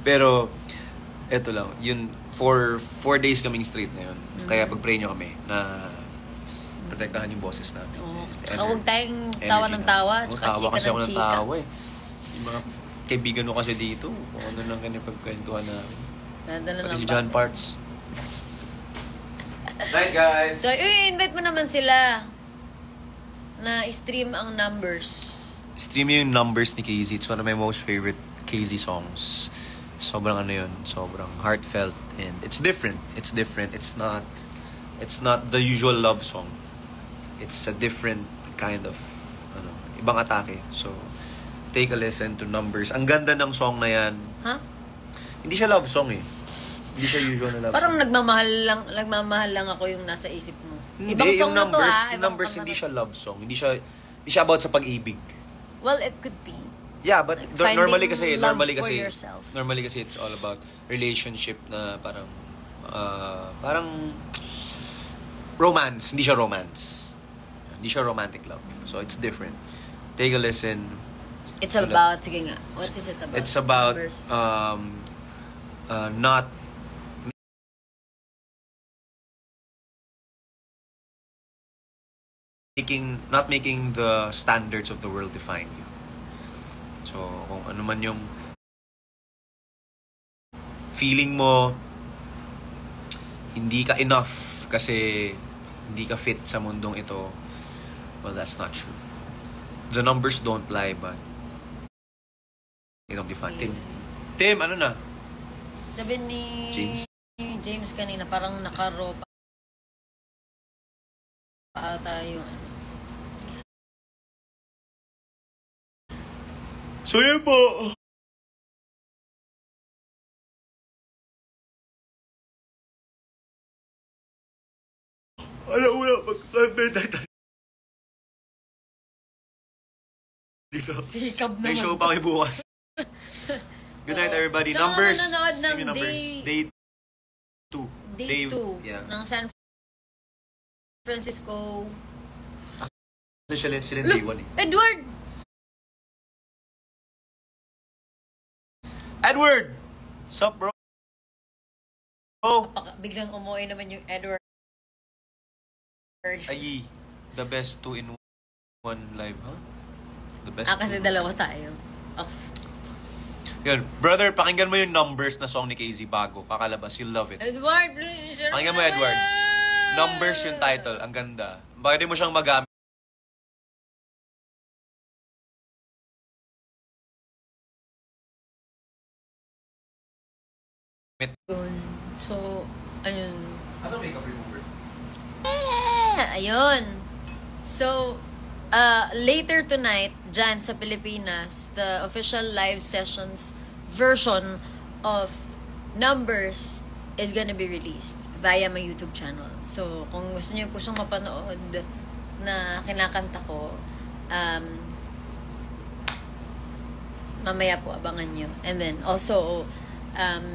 Pero, eto lang, yun, for 4 days kaming straight na yun. Kaya pag-pray nyo kami na protektahan yung boses natin. Tsaka huwag tayong tawa ng tawa. Tsaka tawa kasi chika ako ng ng chika. tawa eh. Yung mga kaibigan mo kasi dito, kung ano lang kanya pagkwentuhan namin. Nadala Pati ng si John bakit. Parts. Night, guys! So, invite mo naman sila na i-stream ang Numbers. Stream yung Numbers ni KZ. It's one of my most favorite KZ songs. Sobrang ano yun, sobrang heartfelt and it's different. It's different. It's not the usual love song. It's a different kind of ibang atake. So take a listen to Numbers. Ang ganda ng song na yan. Ha? Hindi siya love song eh. Hindi siya usual na love Parang song. nagmamahal lang ako yung nasa isip mo. Hindi, Ibang song yung na to Numbers, ha. yung Numbers hindi siya love song. Hindi siya about sa pag-ibig. Well, it could be. Yeah, but Finding normally kasi for yourself. Normally kasi it's all about relationship na parang romance, hindi siya romance. Hindi siya romantic love. So it's different. Take a listen. It's about, sige nga, what is it about? It's about Numbers. not making the standards of the world define you. So, kung ano man yung feeling mo hindi ka enough kasi hindi ka fit sa mundong ito, well, that's not true. The numbers don't lie, but they don't define. Tim, ano na? Sabi ni James kanina, parang nakaropa ata yung So yun po. Alam mo na, dito. sikab May naman. show pa kami bukas. Good night, everybody. Sa Numbers. mga nanonood ng Sing your numbers. Day 2. Day 2 ng San Francisco. Sila day 1 eh. Edward! Sup, bro? Biglang umuwi naman yung Edward. Ay, the best 2-in-1 live, huh? The best kasi 2. dalawa tayo. Off. Yun, brother, pakinggan mo yung Numbers na song ni KZ bago. Kakalabas, you'll love it. Edward, please. Pakinggan mo, Edward. Numbers yung title. Ang ganda. Bakit mo siyang magamit? So, ayun. Asa makeup remover? Ayun. So, later tonight, dyan sa Pilipinas, the official live sessions version of Numbers is gonna be released via my YouTube channel. So, kung gusto niyo po siyang mapanood na kinakanta ko, mamaya po abangan nyo. And then, also,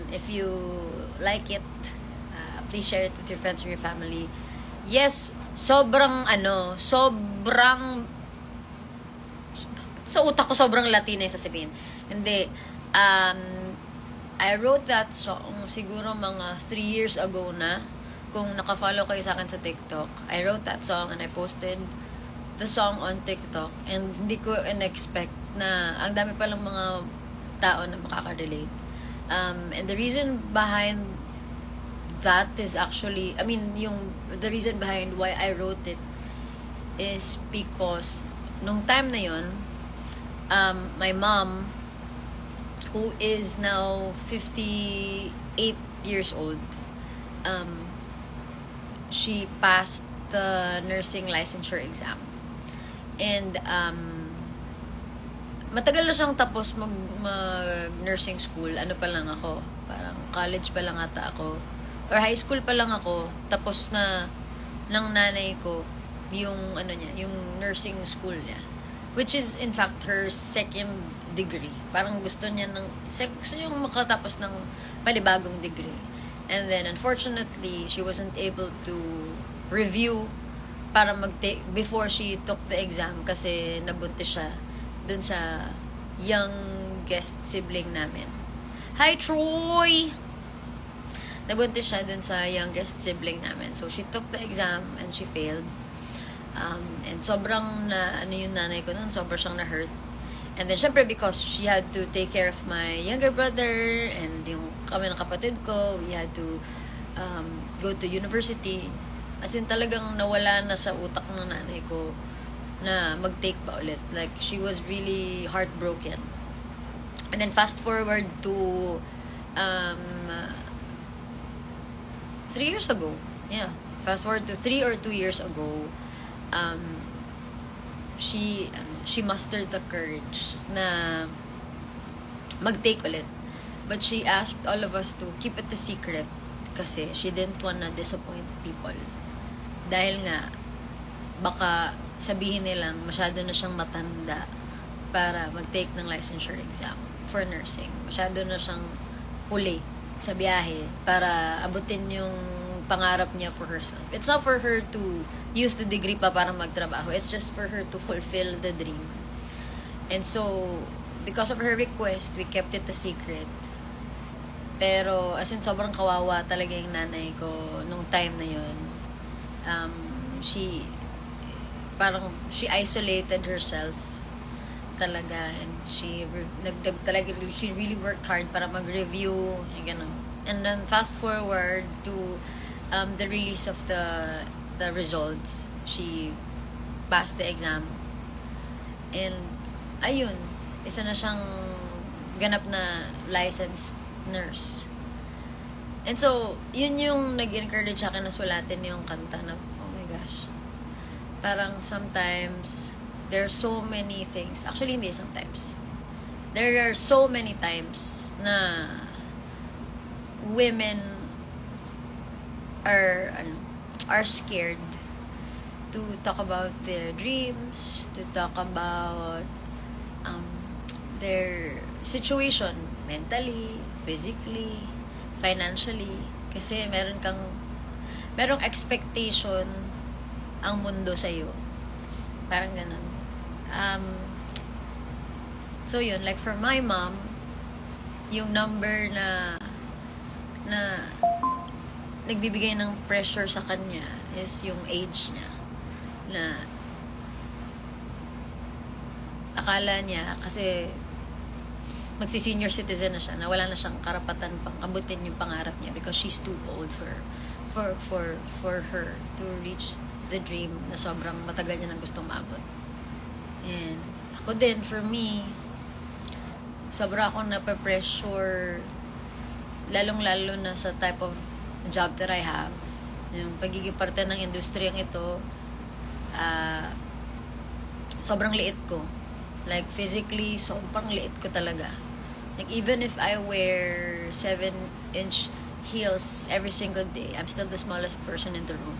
if you like it, please share it with your friends and your family. Yes, sobrang sa utak ko sobrang Latina yung sasabihin. Hindi, I wrote that song siguro mga 3 years ago na. Kung naka-follow kayo sa akin sa TikTok, I wrote that song and I posted the song on TikTok, and hindi ko in-expect na ang dami palang mga tao na makaka-relate. And the reason behind that is actually, the reason behind why I wrote it is because nung time na yun, my mom, who is now 58 years old, she passed the nursing licensure exam. And matagal na siyang tapos mag-nursing school. Ano pa lang ako? Parang college pa lang ata ako. Or high school pa lang ako. Tapos na ng nanay ko yung yung nursing school niya. Which is in fact her second degree. Parang gusto niya makatapos ng panibagong degree. And then unfortunately, she wasn't able to review para before she took the exam kasi nabuntis siya dun sa youngest sibling namin. Hi, Troy! Nabuntis siya dun sa youngest sibling namin. So, she took the exam and she failed. And sobrang na, ano yung nanay ko nun, sobrang siyang na-hurt. And then, syempre, because she had to take care of my younger brother and yung kami ng kapatid ko, we had to go to university. As in, talagang nawala na sa utak ng nanay ko na mag-take pa ulit. Like, she was really heartbroken. And then, fast forward to 3 years ago. Yeah. Fast forward to 3 or 2 years ago, she mustered the courage na mag-take ulit. But she asked all of us to keep it a secret kasi she didn't wanna disappoint people. Dahil nga, baka sabihin nilang masyado na siyang matanda para mag-take ng licensure exam for nursing. Masyado na siyang huli sa biyahe para abutin yung pangarap niya for herself. It's not for her to use the degree pa para magtrabaho. It's just for her to fulfill the dream. And so, because of her request, we kept it a secret. Pero, as in, sobrang kawawa talaga yung nanay ko nung time na yun. She isolated herself talaga, and she really worked hard para mag-review and ganun. And then fast forward to the release of the results. She passed the exam, and ayun, isa na siyang ganap na licensed nurse. And so, yun yung nag-encourage sa akin na sulatin yung kanta na, oh my gosh, parang sometimes there are so many things, actually hindi sometimes, there are so many times na women are scared to talk about their dreams, to talk about their situation mentally, physically, financially, kasi merong expectation ang mundo sa'yo. Parang ganun. So yun, like for my mom, yung number na nagbibigay ng pressure sa kanya is yung age niya. Na akala niya kasi magsi-senior citizen na siya, na wala na siyang karapatan pang abutin yung pangarap niya because she's too old for her to reach the dream na sobrang matagal niya nang gustong maabot. And ako din, for me, sobra akong nape-pressure, lalong-lalo na sa type of job that I have. Yung pagiging parte ng industriyang ito, sobrang liit ko. Like, physically, sobrang liit ko talaga. Like, even if I wear 7-inch heels every single day, I'm still the smallest person in the room.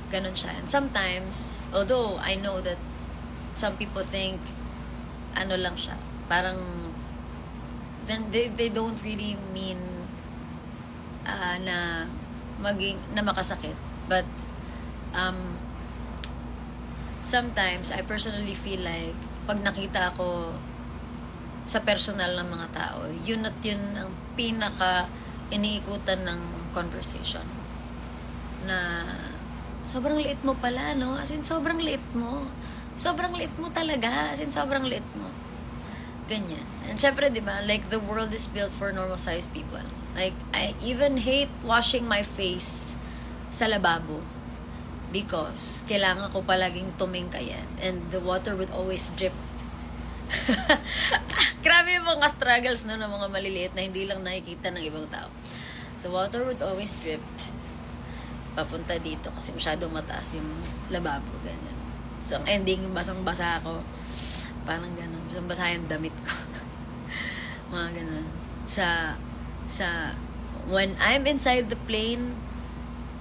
Ganon siya. And sometimes, although I know that some people think, ano lang siya, parang, then they don't really mean na makasakit. But, sometimes, I personally feel like, pag nakita ako sa personal ng mga tao, yun at yun ang pinaka iniikutan ng conversation. Na, sobrang liit mo pala, no? As in, sobrang liit mo. Sobrang liit mo talaga. As in, sobrang liit mo. Ganyan. And syempre, di ba, like, the world is built for normal-sized people. Like, I even hate washing my face sa lababo because kailangan ko palaging tumingkayan and the water would always drip. Grabe yung mga struggles no, ng mga maliliit na hindi lang nakikita ng ibang tao. The water would always drip papunta dito kasi masyadong mataas yung lababo, ganyan. So, ang ending, basang-basa ako. Parang ganun. Basang-basa yung damit ko. Mga ganun. When I'm inside the plane,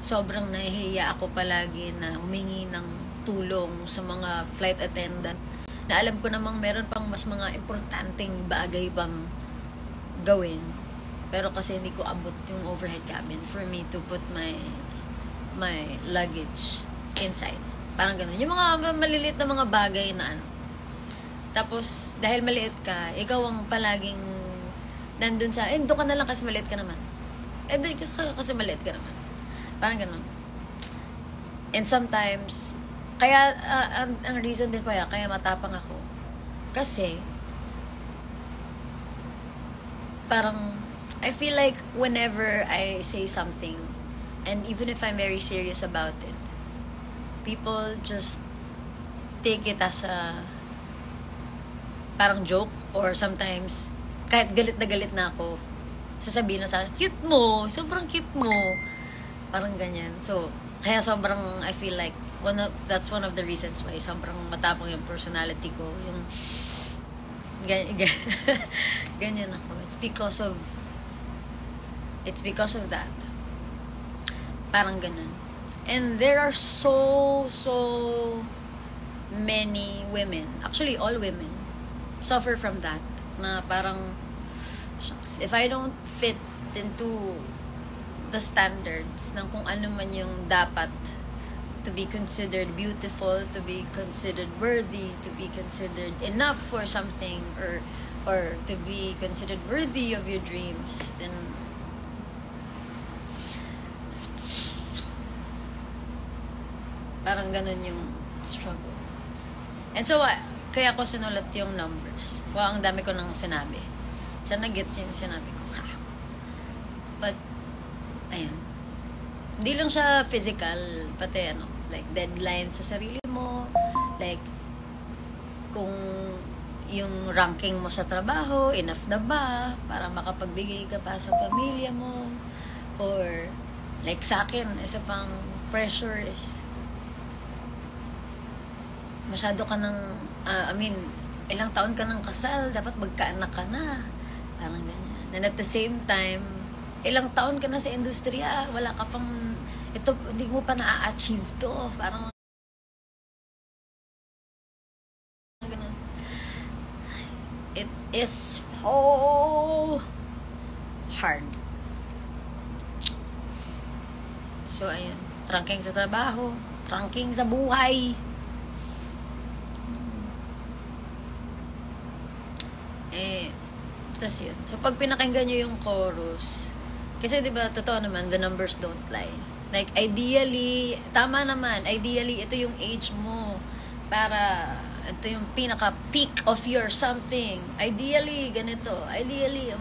sobrang nahihiya ako palagi na humingi ng tulong sa mga flight attendant na alam ko namang meron pang mas mga importanteng bagay pang gawin. Pero kasi hindi ko abot yung overhead cabin for me to put my luggage inside. Parang ganun. Yung mga maliliit na mga bagay na ano. Tapos, dahil maliit ka, ikaw ang palaging nandun sa, doon ka na lang kasi maliit ka naman. Doon kasi maliit ka naman. Parang ganun. And sometimes, kaya, ang reason din kaya matapang ako. Kasi, parang, I feel like whenever I say something, and even if I'm very serious about it, people just take it as a parang joke, or sometimes, kahit galit na ako, sasabihin na sa akin, cute mo, sobrang cute mo. Parang ganyan. So, kaya sobrang, I feel like, that's one of the reasons why sobrang matapang yung personality ko. Yung, ganyan ako. It's because of that. Parang ganun. And there are so many women, actually all women, suffer from that. Na parang, shucks, if I don't fit into the standards ng kung ano man yung dapat to be considered beautiful, to be considered worthy, to be considered enough for something, or to be considered worthy of your dreams, then parang ganun yung struggle. And so, kaya ko sinulat yung numbers. Wow, ang dami ko nang sinabi. Sana gets yung sinabi ko. But, ayun. Hindi lang siya physical, pati like deadline sa sarili mo, like kung yung ranking mo sa trabaho, enough na ba para makapagbigay ka para sa pamilya mo, or like sa akin, isa pang pressure is masyado ka ng, ilang taon ka ng kasal, dapat magkaanak ka na. Parang ganyan. And at the same time, ilang taon ka na sa industriya, wala ka pang, hindi mo pa na-achieve to. Parang, ganun. It is so hard. So, ayun. Ranking sa trabaho, ranking sa buhay. Tas yun. So, pag pinakinggan nyo yung chorus, kasi diba, totoo naman, the numbers don't lie. Like, ideally, tama naman, ideally, ito yung age mo para, ito yung pinaka-peak of your something. Ideally, ganito. Ideally,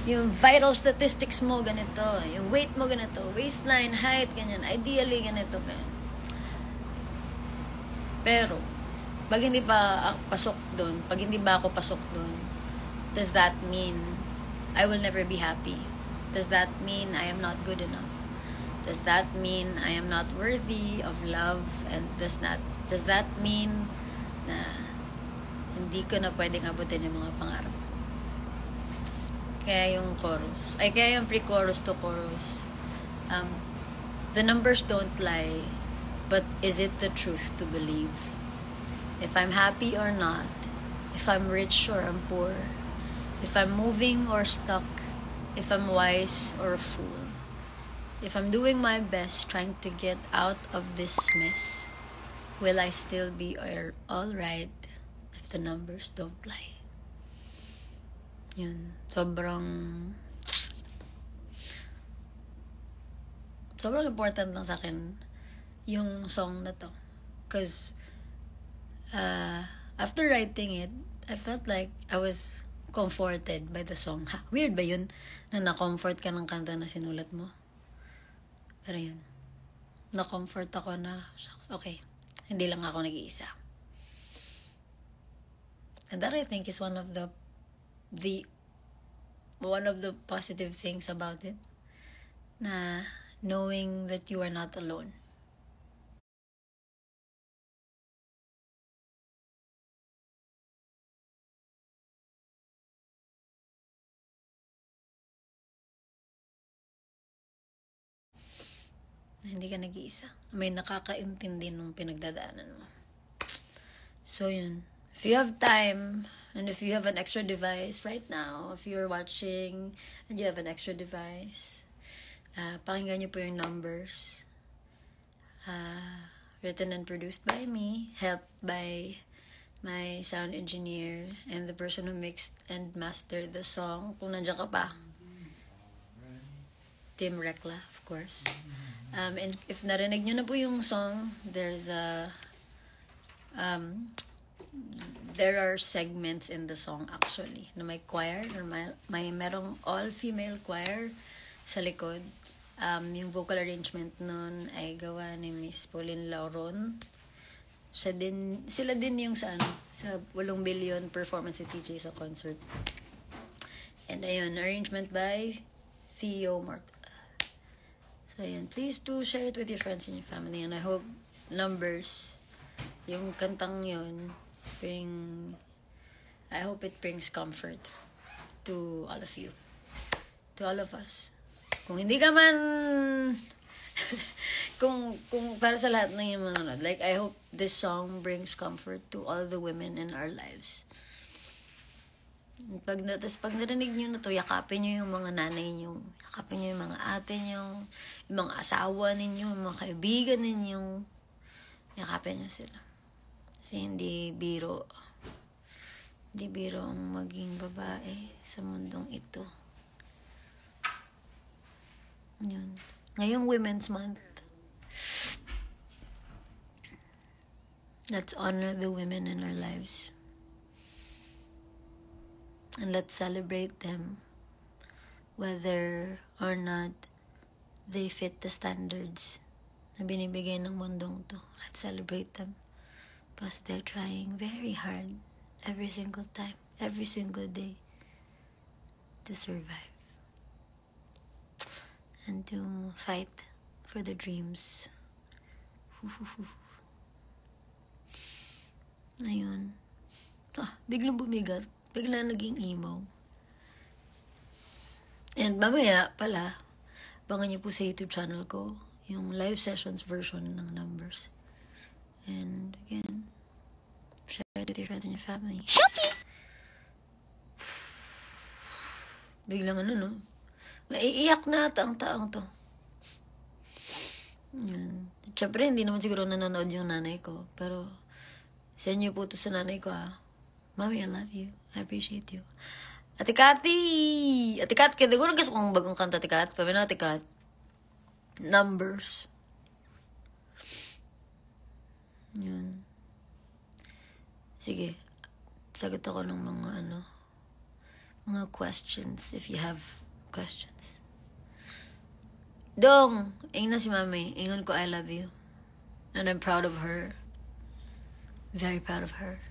yung vital statistics mo, ganito. Yung weight mo, ganito. Waistline, height, ganyan. Ideally, ganito. Ganyan. Pero, pag hindi pa ako pasok doon, does that mean I will never be happy? Does that mean I am not good enough? Does that mean I am not worthy of love? And does that mean na hindi ko na pwedeng abutin yung mga pangarap ko? Kaya yung pre-chorus to chorus, the numbers don't lie, but is it the truth to believe? If I'm happy or not, if I'm rich or I'm poor, if I'm moving or stuck, if I'm wise or a fool, if I'm doing my best trying to get out of this mess, will I still be alright if the numbers don't lie? Yun. Sobrang important lang sa akin yung song na to. Because after writing it, I felt like I was comforted by the song. Weird ba yun? Na na-comfort ka ng kanta na sinulat mo? Pero yun. Na-comfort ako na, okay, hindi lang ako nag-iisa. And that I think is one of the positive things about it. Na knowing that you are not alone. Na hindi ka nag-iisa. May nakakaintindi nung pinagdadaanan mo. So, yun. If you have time, and if you have an extra device right now, if you're watching, and you have an extra device, pakinggan niyo po yung numbers. Written and produced by me, helped by my sound engineer, and the person who mixed and mastered the song. Kung nandiyan ka pa. Tim Rekla, of course. And if narinig nyo na po yung song, there are segments in the song actually na may choir, may merong all-female choir sa likod. Yung vocal arrangement nun ay gawa ni Miss Pauline Lauron. Sila din yung sa 8 billion performance ni TJ sa concert. And ayun, arrangement by Theo Mark. So ayun, please do share it with your friends and your family, and I hope Numbers, yung kantang yun, I hope it brings comfort to all of you, to all of us. Kung hindi ka man kung para sa lahat ng yung mga nanonood, like I hope this song brings comfort to all the women in our lives. Pag narinig nyo na to, yakapin nyo yung mga nanay nyo, yakapin nyo yung mga ate nyo, yung mga asawa ninyo, yung mga kaibigan ninyo, yakapin nyo sila. Kasi hindi biro ang maging babae sa mundong ito. Yun. Ngayong Women's Month, let's honor the women in our lives. And let's celebrate them, whether or not they fit the standards na binibigay ng mundong to. Let's celebrate them because they're trying very hard every single time, every single day to survive and to fight for their dreams. Ayun. Biglang bumigat. Biglang naging emo. And mamaya pala, abangan niyo po sa YouTube channel ko yung live sessions version ng Numbers. And again, share it with your friends and your family. Biglang no? Maiiyak na ang taong to. Yan. Siyempre, hindi naman siguro nanonood yung nanay ko. Pero, send niyo po to sa nanay ko Mommy, I love you. I appreciate you. Ate Cathy! Ate Kat, kaya siguro gusto kong bagong kanta, Ate Kat. Pamina, Ate Kat. Numbers. Yun. Sige. Sagot ako ng mga questions if you have questions. Dong! Ayun na si Mami. Ingon ko, I love you. And I'm proud of her. Very proud of her.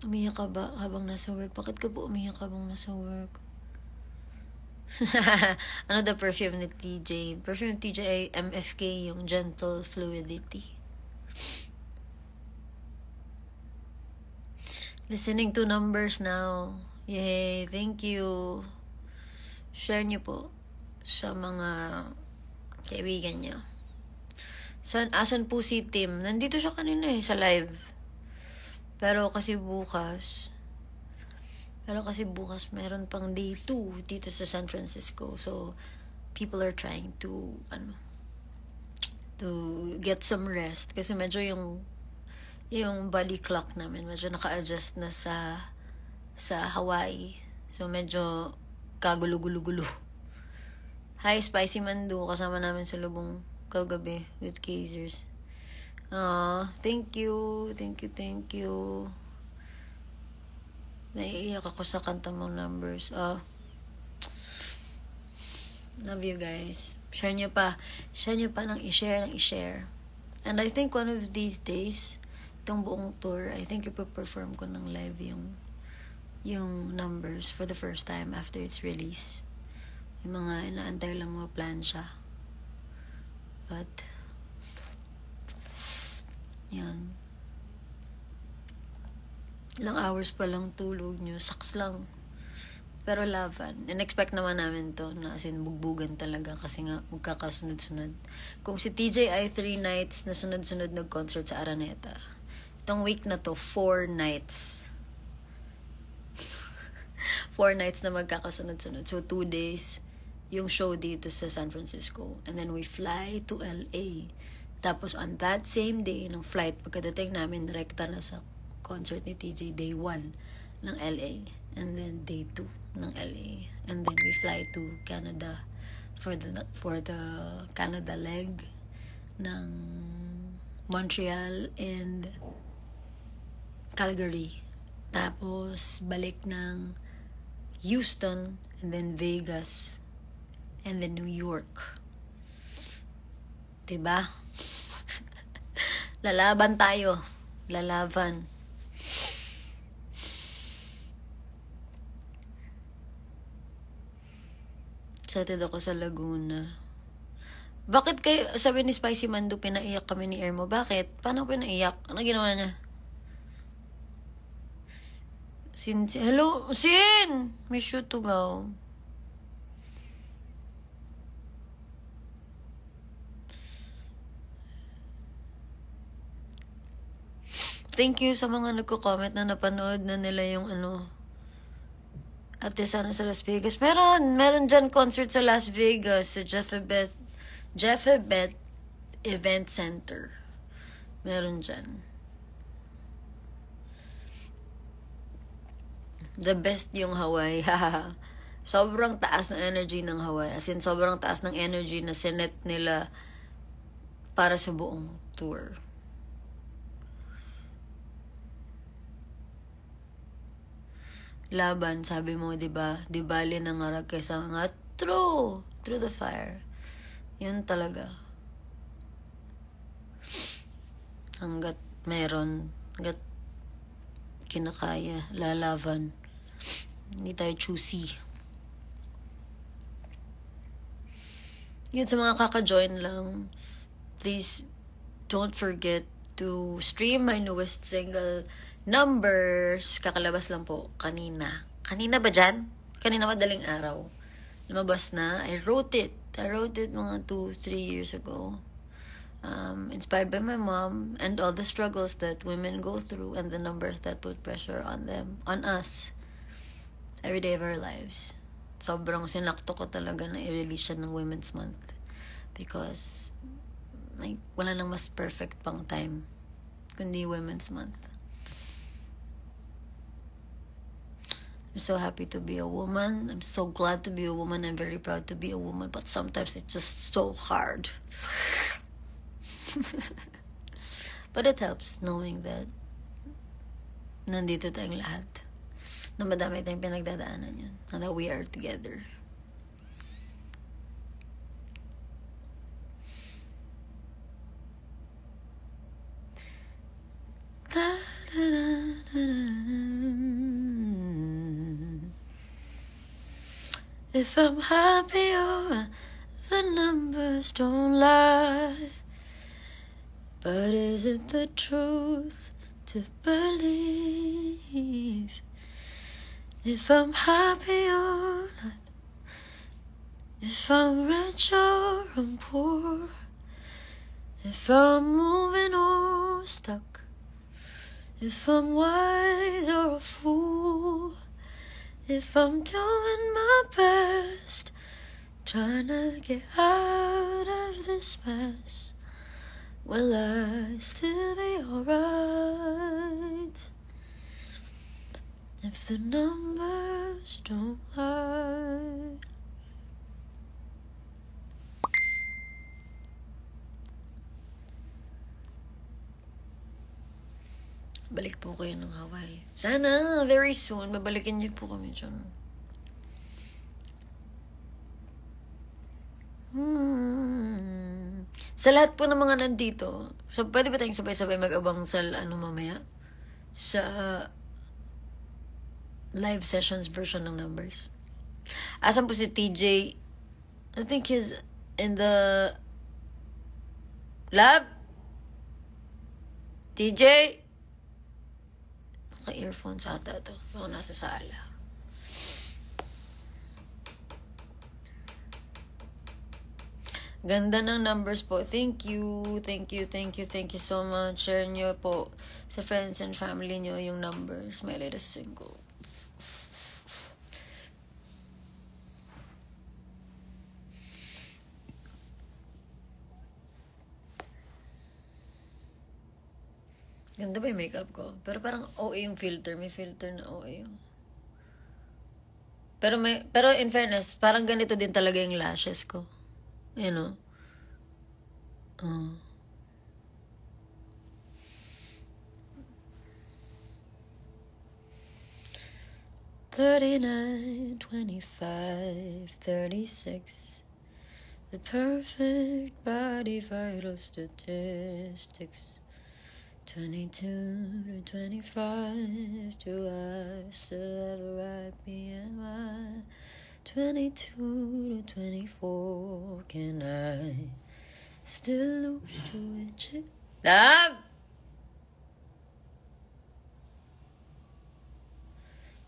Umiyak ka ba habang nasa work? Bakit ka po umiyak habang nasa work? Ano the perfume ni TJ? Perfume TJ ay MFK, yung Gentle Fluidity. Listening to Numbers now. Yay, thank you. Share niyo po sa mga kaibigan niyo. Asan po si Tim? Nandito siya kanina sa live. Pero kasi bukas meron pang day 2 dito sa San Francisco. So, people are trying to get some rest. Kasi medyo yung body clock namin, medyo naka-adjust na sa Hawaii. So, medyo kagulo-gulo-gulo. Hi, Spicy Mandu. Kasama namin sa lubong kagabi with Kazers. Thank you. Naiiyak ako sa kanta mong Numbers. Love you guys. Share nyo pa ng i-share. And I think one of these days, itong buong tour, I think ipaperform ko ng live yung Numbers for the first time after its release. Yung mga inaantay lang ma-plan siya. But yan. Ilang hours pa lang tulog nyo. Saks lang. Pero laban. And expect naman namin to na as in bugbugan talaga kasi nga magkakasunod-sunod. Kung si TJ ay 3 nights na sunod-sunod nag-concert sa Araneta. Itong week na to, 4 nights. 4 nights na magkakasunod-sunod. So 2 days yung show dito sa San Francisco. And then we fly to LA. Tapos on that same day, ng flight, pagkadating namin, rekta na sa concert ni TJ, day 1 ng LA. And then day 2 ng LA. And then we fly to Canada for the Canada leg ng Montreal and Calgary. Tapos balik ng Houston and then Vegas and then New York. Diba? Lalaban tayo. Lalaban. Excited ako sa Laguna. Bakit kayo, sabi ni Spicy Mando, pinaiyak kami ni Ermo? Bakit? Paano pinaiyak? Ano ginawa niya? Hello? Sin! May shoot to go. Thank you sa mga nagko-comment na napanood na nila yung Ate Sana sa Las Vegas. Meron dyan concert sa Las Vegas sa Jeffebet Event Center. Meron dyan. The best yung Hawaii. Sobrang taas ng energy ng Hawaii. As in, sobrang taas ng energy na sinet nila para sa buong tour. Laban, sabi mo, diba? Di bali nangarag kaysa nga through the fire. Yun talaga. Hanggat meron, hanggat kinakaya, lalaban. Hindi tayo choosy. Yun, sa mga kaka-join lang, please don't forget to stream my newest single, Numbers. Kakalabas lang po kanina. Kanina ba dyan? Kanina madaling araw. Lumabas na. I wrote it mga 2-3 years ago. Inspired by my mom and all the struggles that women go through and the numbers that put pressure on us, every day of our lives. Sobrang sinakto ko talaga na i-release siya ng Women's Month because wala nang mas perfect pang time kundi Women's Month. I'm so happy to be a woman. I'm so glad to be a woman. I'm very proud to be a woman. But sometimes it's just so hard. But it helps knowing that nandito tayong lahat. Na madami tayong pinagdadaanan yun. And that we are together. If I'm happier, the numbers don't lie. But is it the truth to believe? If I'm happy or not, if I'm rich or I'm poor, if I'm moving or stuck, if I'm wise or a fool, if I'm doing my best, trying to get out of this mess, will I still be alright? If the numbers don't lie. Balik po kayo ng Hawaii. Sana, very soon, babalikin niyo po kami dyan. Sa lahat po ng mga nandito, so pwede ba tayong sabay-sabay mag-abang sa mamaya? Sa live sessions version ng numbers. Asan po si TJ? I think he's in the lab. TJ? Naka-earphones ata to. Baka nasa sala. Ganda ng numbers po. Thank you so much. Share nyo po sa friends and family nyo yung numbers. My latest single. Ganda ba yung makeup ko? Pero parang OA yung filter. May filter na OA yung... Pero in fairness, parang ganito din talaga yung lashes ko. You know? Oh. $39, $25, $36. The perfect body vital statistics. 22 to 25. Do I still have the right BMI? 22 to 24. Can I still lose 2 inches? Stop!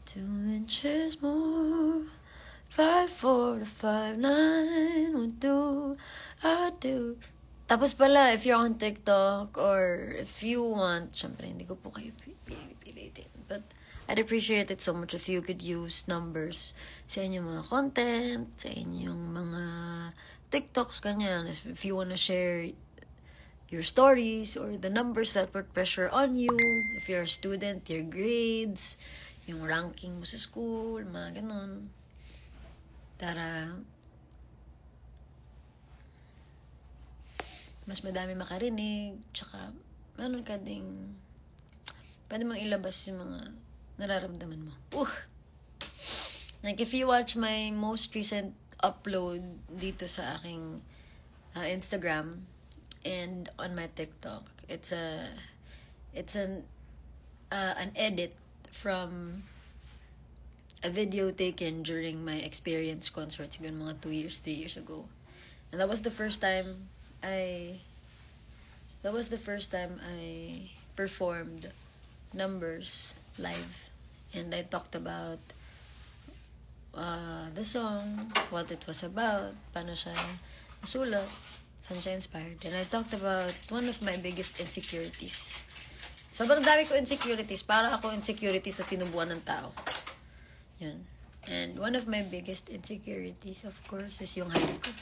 2 inches more. 5'4" to 5'9". What do I do? Tapos pala, if you're on TikTok or if you want, syempre hindi ko po kayo pipilitin. But I'd appreciate it so much if you could use numbers sa inyong mga content, sa inyong mga TikToks, ganyan. If you wanna share your stories or the numbers that put pressure on you, if you're a student, your grades, yung ranking mo sa school, mga ganon. Para mas madami makarinig, tsaka meron ka ding pwede mong ilabas yung mga nararamdaman mo. Like if you watch my most recent upload dito sa aking Instagram and on my TikTok, it's an edit from a video taken during my experience concert siguro mga 3 years ago. And that was the first time I performed numbers live, and I talked about the song, what it was about, paano siya nasulat, saan siya inspired, and I talked about one of my biggest insecurities. Sobrang dami ko insecurities, para ako insecurities na tinubuan ng tao. Yun. And one of my biggest insecurities, of course, is yung height ko.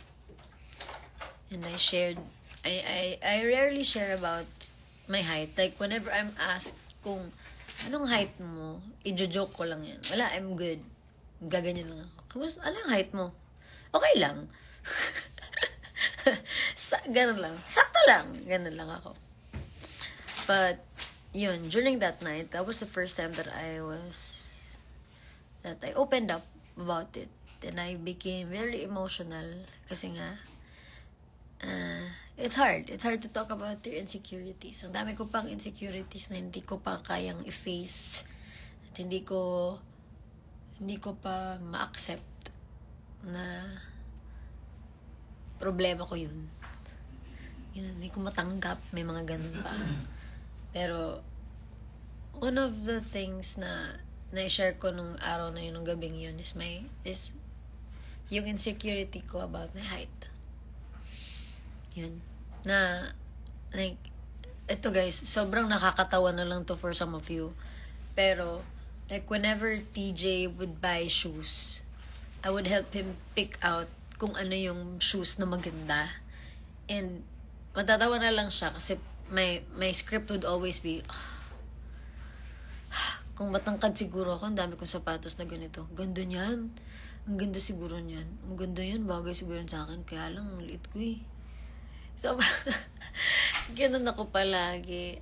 And I rarely share about my height. Like, whenever I'm asked kung anong height mo, i-joke ko lang yan. Wala, I'm good. Gaganyan lang ako. Kamusta? Ano yung height mo? Okay lang. Ganun lang. Sakto lang. Ganun lang ako. But, yun, during that night, that was the first time that I opened up about it. And I became very emotional. Kasi nga, it's hard. It's hard to talk about your insecurities. Ang dami ko pang insecurities na hindi ko pa kayang i-face. At hindi ko pa ma-accept na problema ko yun. Hindi ko matanggap. May mga ganun pa. Pero, one of the things na na-share ko nung araw na yun, nung gabing yun, is yung insecurity ko about my height. Yun. Na, like, ito guys, sobrang nakakatawa na lang to for some of you. Pero, like, whenever TJ would buy shoes, I would help him pick out kung ano yung shoes na maganda. And, matatawa na lang siya kasi my script would always be, kung matangkad siguro ako, ang dami kong sapatos na ganito. Ganda niyan. Ang ganda siguro niyan. Ang ganda yan, bagay siguro sa akin. Kaya lang, ang liit ko eh. So, ganun ako palagi.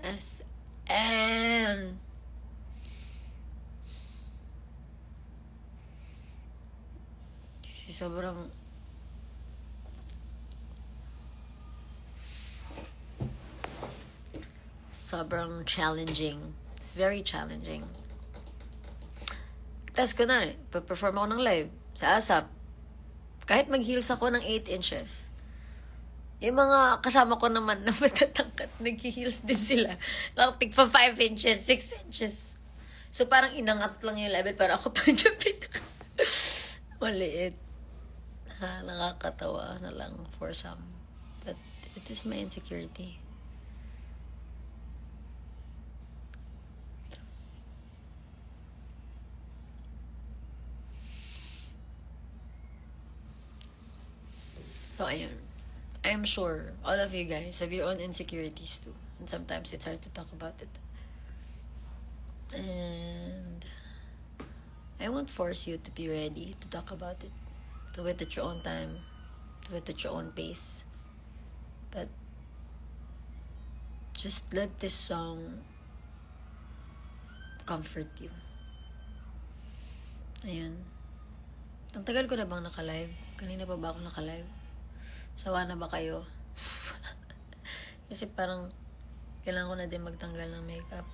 Sobrang challenging. It's very challenging. Tapos kunwari, perform ako ng live sa ASAP. Kahit mag-heels ako ng 8 inches. Yung mga kasama ko naman na matatangkat, nag-heels din sila. Nakatig pa 5 inches, 6 inches. So parang inangat lang yung level para ako pa dyan pinaka. Maliit. Nakakatawa na lang for some. But it is my insecurity. So, ayun. I'm sure all of you guys have your own insecurities too. And sometimes it's hard to talk about it. And I won't force you to be ready to talk about it. Do it at your own time. Do it at your own pace. But just let this song comfort you. Ayun. Ang tagal ko na bang naka-live? Kanina pa ba ako naka-live? Sawa na ba kayo? Kasi parang kailangan ko na din magtanggal ng makeup.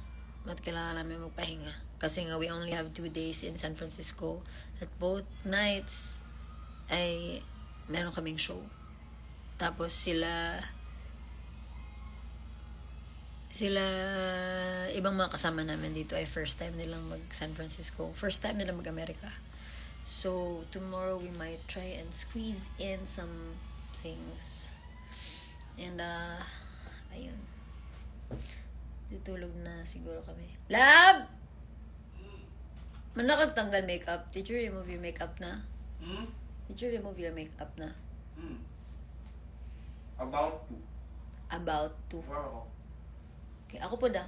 At kailangan namin magpahinga. Kasi nga we only have 2 days in San Francisco. At both nights ay meron kaming show. Tapos sila ibang mga kasama namin dito ay first time nilang mag San Francisco. First time nilang mag America. So tomorrow we might try and squeeze in some things. And ayun. Tutulog na siguro kami. Lab! Manakagtanggal makeup. Did you remove your makeup na? Did you remove your makeup na? About to. Wow. Okay, ako po da.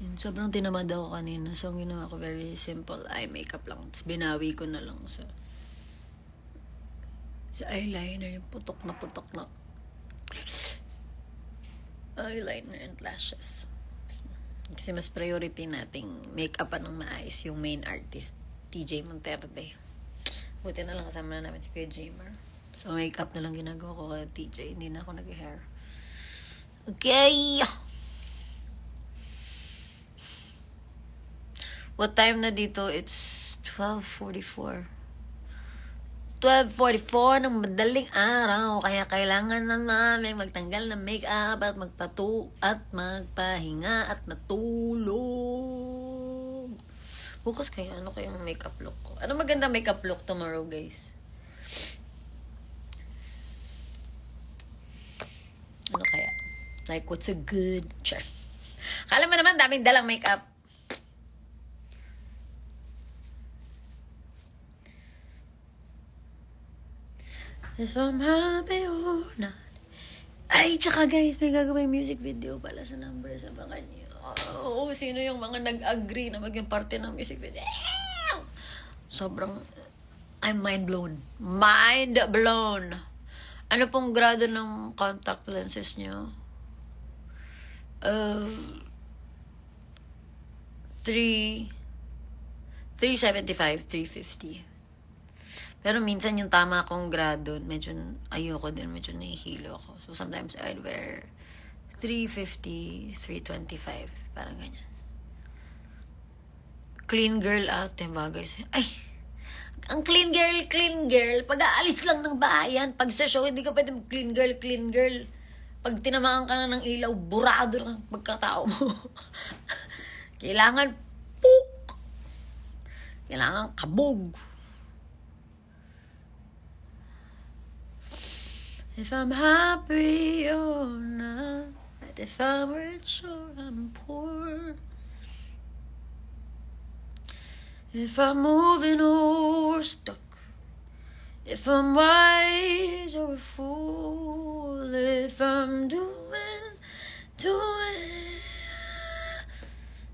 Yun, sobrang tinamad ako kanina. So, ang ginawa ko very simple eye makeup lang. Tapos binawi ko na lang sa eyeliner. Yung putok na eyeliner and lashes. Kasi mas priority nating make-upan ng maayos yung main artist, TJ Monterde. Buti na lang kasama na namin si Kuya Jamer. So, make-up na lang ginagawa ko kay TJ. Hindi na ako nag-hair. Okay! What time na dito? It's 12:44. 12:44 ng madaling araw. Kaya kailangan na namin magtanggal ng make-up at magpahinga at matulog. Bukas kaya, ano kayang makeup look ko? Ano maganda makeup look tomorrow, guys? Ano kaya? Like, what's a good... Sure. Kala mo naman, daming dalang makeup. If I'm happy or not. Ay, tsaka guys, may gagawin music video pala sa Numbers. Abangan niyo. Oh, sino yung mga nag-agree na maging parte ng music video? Sobrang, I'm mind blown. Mind blown. Ano pong grado ng contact lenses niyo? 375, 350. Pero minsan yung tama akong grado, medyo ayoko din, medyo nahihilo ako. So sometimes I'd wear 350, 325, parang ganyan. Clean girl ate, bagay siya. Ay, ang clean girl, pag aalis lang ng bayan, pag sa show, hindi ka pwede clean girl. Pag tinamaan ka na ng ilaw, burado ng pagkatao mo. Kailangan puk! Kailangan kabog. If I'm happy or not, if I'm rich or I'm poor, if I'm moving or stuck, if I'm wise or a fool, if I'm doing.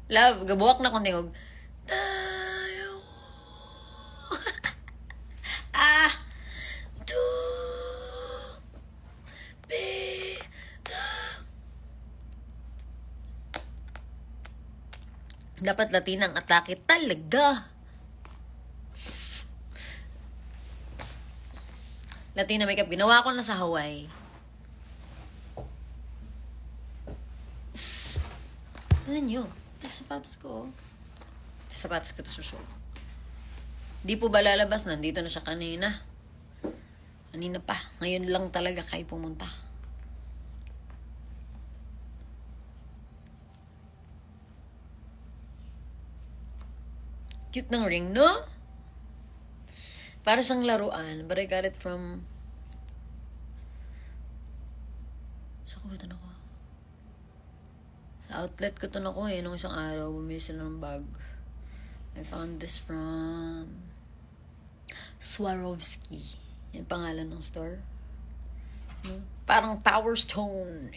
Love, gabuwak na kong tingog. Tayo. Dapat Latinang atake talaga. Latina makeup. Ginawa ko na sa Hawaii. Tignan nyo. Ito sapatos ko. Sapatos ko ito sa show. Di po ba lalabas? Nandito na siya kanina. Kanina pa. Ngayon lang talaga kayo pumunta. Cute ng ring, no? Para siyang laruan. But I got it from... Saan ko ba ito nakuha? Sa outlet ko ito nakuha eh. Nung isang araw, bumili sila ng bag. I found this from... Swarovski. Yan pangalan ng store. Parang Power Stone.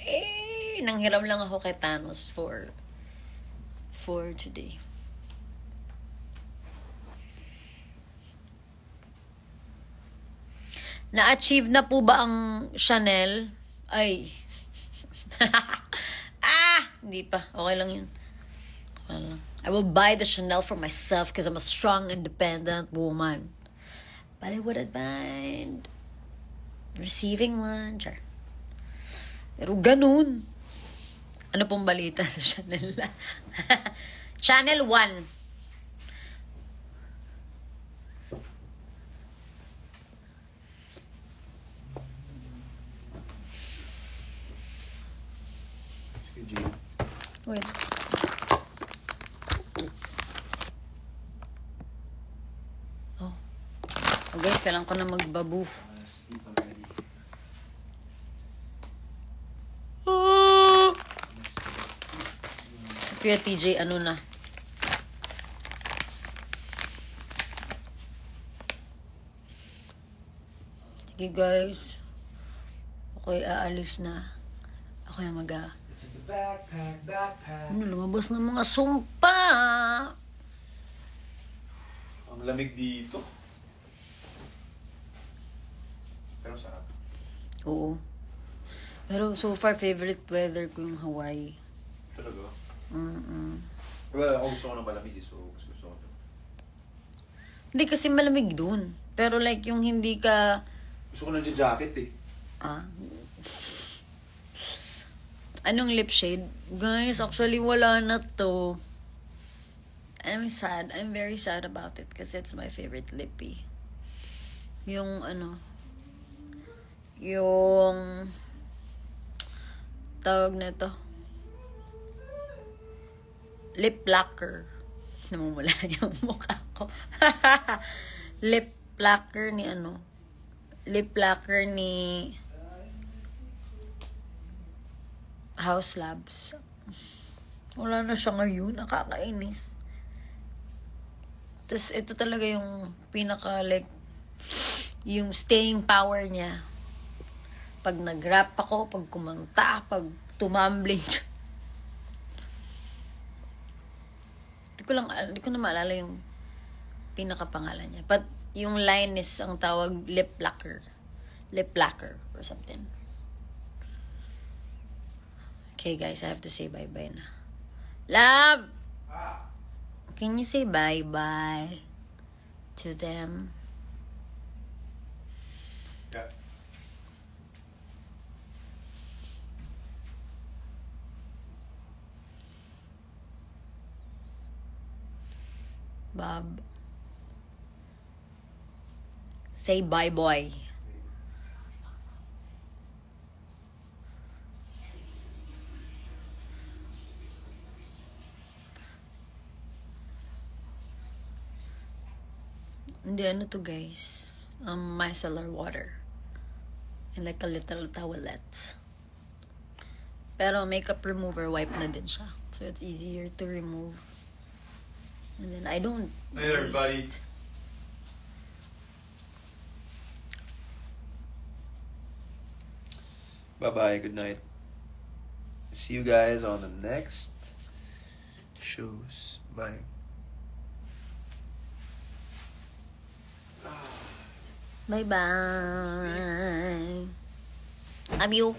Nanghiram lang ako kay Thanos for today. Na-achieve na po ba ang Chanel? Ay. Hindi pa. Okay lang yun. Okay lang. I will buy the Chanel for myself because I'm a strong, independent woman. But I wouldn't mind receiving one. Sure. Pero ganun. Ano pong balita sa Chanel? Channel 1. Wait. Oh. Guys, kailangan ko na magbabu. Kuya TJ, ano na? Sige guys. Ako'y aalis na. Ako yung It's in the backpack. Ano, lumabas ng mga sumpa. Ang lamig dito. Pero sarap. Oo. Pero so far, favorite weather ko yung Hawaii. Talaga? Mm-mm. Well, ako gusto ko ng malamig so gusto ko. Hindi kasi malamig dun. Pero like yung hindi ka... Gusto ko ng jacket eh. Anong lip shade? Guys, actually wala na to. I'm sad. I'm very sad about it kasi it's my favorite lippy. Yung yung tawag na to. Lip lacquer. Namumula yung mukha ko. Lip lacquer ni Lip lacquer ni House Labs. Wala na siya ngayon. Nakakainis. Tapos, ito talaga yung pinaka, like, yung staying power niya. Pag nag-rap ako, pag kumanta, pag tumambling. Hindi ko na maalala yung pinaka-pangalan niya. But, yung line is, ang tawag, lip lacquer. Lip lacquer or something. Okay, guys, I have to say bye-bye na. Love! Can you say bye-bye to them? Yeah. Bob. Say bye, boy. Hindi, to guys. Micellar water. And like a little towelette. Pero makeup remover wipe na din siya. So it's easier to remove. And then I don't Hey everybody. waste. Bye-bye. Good night. See you guys on the next shows. Bye. Bye-bye. Love you.